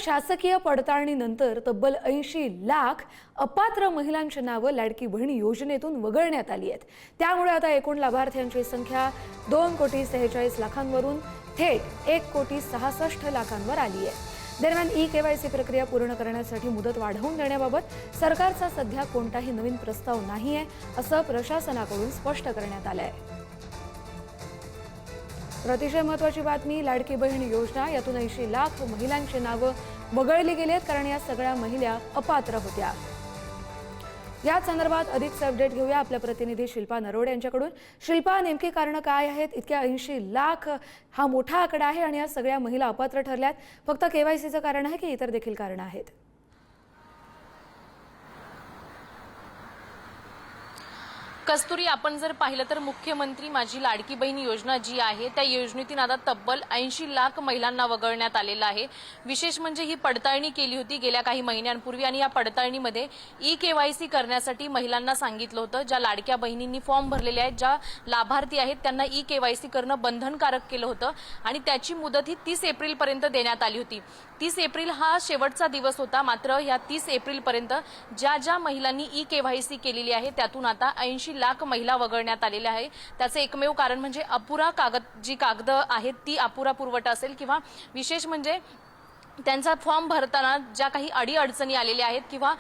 शासकीय पडताळणीनंतर तब्बल 80 लाख अपात्र महिलांची नावे लाडकी बहीण योजनेतून वगळण्यात आली आहेत। त्यामुळे आता एकूण लाभार्थ्यांची संख्या 2,46,00,000वरून थेट 1,66,00,000 आली आहे। दरम्यान ई-केवायसी प्रक्रिया पूर्ण करण्यासाठी मुदत वाढवून देण्याबाबत सरकारचा सध्या कोणताही नवीन प्रस्ताव नाही आहे, असं प्रशासनाकडून स्पष्ट करण्यात आलं आहे। अतिशय महत्त्वाची बातमी, लाडकी बहीण योजना यातून 80 लाख महिलांची नावे वगळली गेली आहेत, कारण या सगळ्या महिला अपात्र होत्या। या संदर्भात अधिकचे अपडेट घेऊया आपल्या प्रतिनिधी शिल्पा नरोडे यांच्याकडून। शिल्पा, नेमकी कारण काय आहेत? इतक्या 80 लाख हा मोठा आकडा आहे आणि या सगळ्या महिला अपात्र ठरल्यात। फक्त केवायसीचं कारण आहे की इतर देखील कारण आहेत? कस्तुरी, आपण जर पाहिलं तर मुख्यमंत्री माझी लाडकी बहीण योजना जी आहे त्या योजनेतून आता तब्बल 80 लाख महिलांना वगळण्यात आलेलं आहे। विशेष म्हणजे ही पडताळणी केली होती गेल्या काही महिन्यांपूर्वी आणि या पडताळणीमध्ये ई-केवायसी करण्यासाठी महिलांना सांगितलं होतं। ज्या लाडक्या बहिणींनी फॉर्म भरलेले आहेत, ज्या लाभार्थी आहेत, त्यांना ई-केवायसी करणं बंधनकारक केलं होतं आणि त्याची मुदत ही 30 एप्रिलपर्यंत देण्यात आली होती। 30 एप्रिल हा शेवटचा दिवस होता, मात्र या 30 एप्रिलपर्यंत ज्या महिलांनी ई-केवायसी केलेली आहे त्यातून आता 80 लाख महिला वगळण्यात आलेल्या आहे। त्याचे एकमेव कारण म्हणजे अपुरा कागद आहेत ती अपुरा पुरवठा असेल किंवा विशेष म्हणजे त्यांचा फॉर्म भरताना ज्या काही अडीअडचणी आलेल्या आहेत किंवा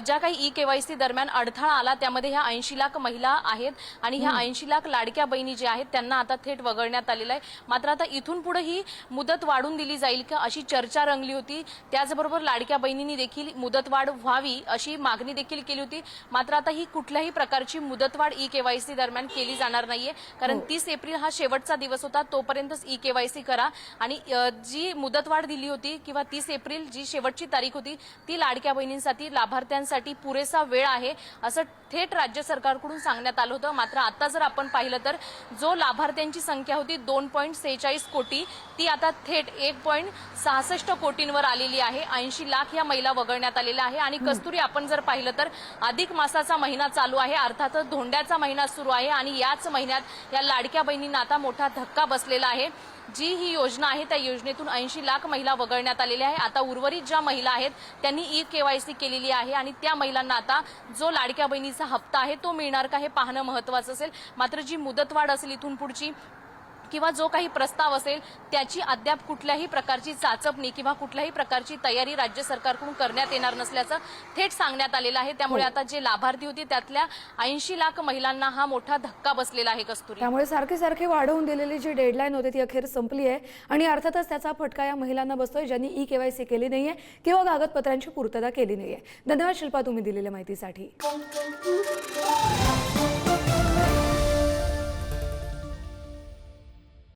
ज्या काही ई-केवायसी दरम्यान अडथळा आला त्यामध्ये ह्या 80 लाख महिला आहेत आणि ह्या 80 लाख लाडक्या बहिणी ज्या आहेत त्यांना आता थेट वगळण्यात आलेलं आहे। मात्र आता इथून पुढे ही मुदत वाढून दिली जाईल का अशी चर्चा रंगली होती। त्याचबरोबर लाडक्या बहिणींनी देखील मुदतवाढ व्हावी अशी मागणी देखील केली होती। मात्र आता ही कुठल्याही प्रकारची मुदतवाढ ई-केवायसी दरम्यान केली जाणार नाहीये, कारण 30 एप्रिल हा शेवटचा दिवस होता, तोपर्यंतच ई-केवायसी करा आणि जी मुदतवाढ दिली होती किंवा 30 एप्रिल जी शेवटची तारीख होती ती लाडक्या बहिणींसाठी लाभार्थ्यांसाठी पुरेसा वेळ आहे असं थेट राज्य सरकारकडून सांगण्यात आलं होतं। मात्र आता जर आपण पाहिलं तर जो लाभार्थ्यांची संख्या होती 2.46 कोटी ती आता थेट 1.66 कोटींवर आलेली आहे। 80 लाख या महिला वगळण्यात आलेल्या आहे। आणि कस्तुरी, आपण जर पाहिलं तर अधिक मासाचा महिना चालू आहे, अर्थातच धोंड्याचा महिना सुरू आहे आणि याच महिन्यात या लाडक्या बहिणींना आता मोठा धक्का बसलेला आहे। जी ही योजना आहे त्या योजनेतून 80 लाख महिला वगळण्यात आलेल्या आहे। आता उर्वरित ज्या महिला आहेत त्यांनी ई-केवायसी केलेली आहे आणि त्या महिलांना आता जो लाडक्या बहिणीचा हप्ता आहे तो मिळणार का हे पाहणं महत्त्वाचं असेल। मात्र जी मुदतवाढ असेल इथून पुढची किंवा जो काही प्रस्ताव असेल त्याची अद्याप कुठल्याही प्रकारची चाचपणी किंवा कुठल्याही प्रकारची तयारी राज्य सरकारकडून करण्यात येणार नसल्याचं थेट सांगण्यात आलेलं आहे। त्यामुळे आता जे लाभार्थी होते त्यातल्या 80 लाख महिलांना हा मोठा धक्का बसलेला आहे कस्तुरी। त्यामुळे सारखी वाढवून दिलेली जी डेडलाईन होती ती अखेर संपली आहे आणि अर्थातच त्याचा फटका या महिलांना बसतोय ज्यांनी ई-केवायसी केली नाहीये किंवा कागदपत्रांची पूर्तता केली नाहीये। धन्यवाद शिल्पा, तुम्ही दिलेल्या माहितीसाठी।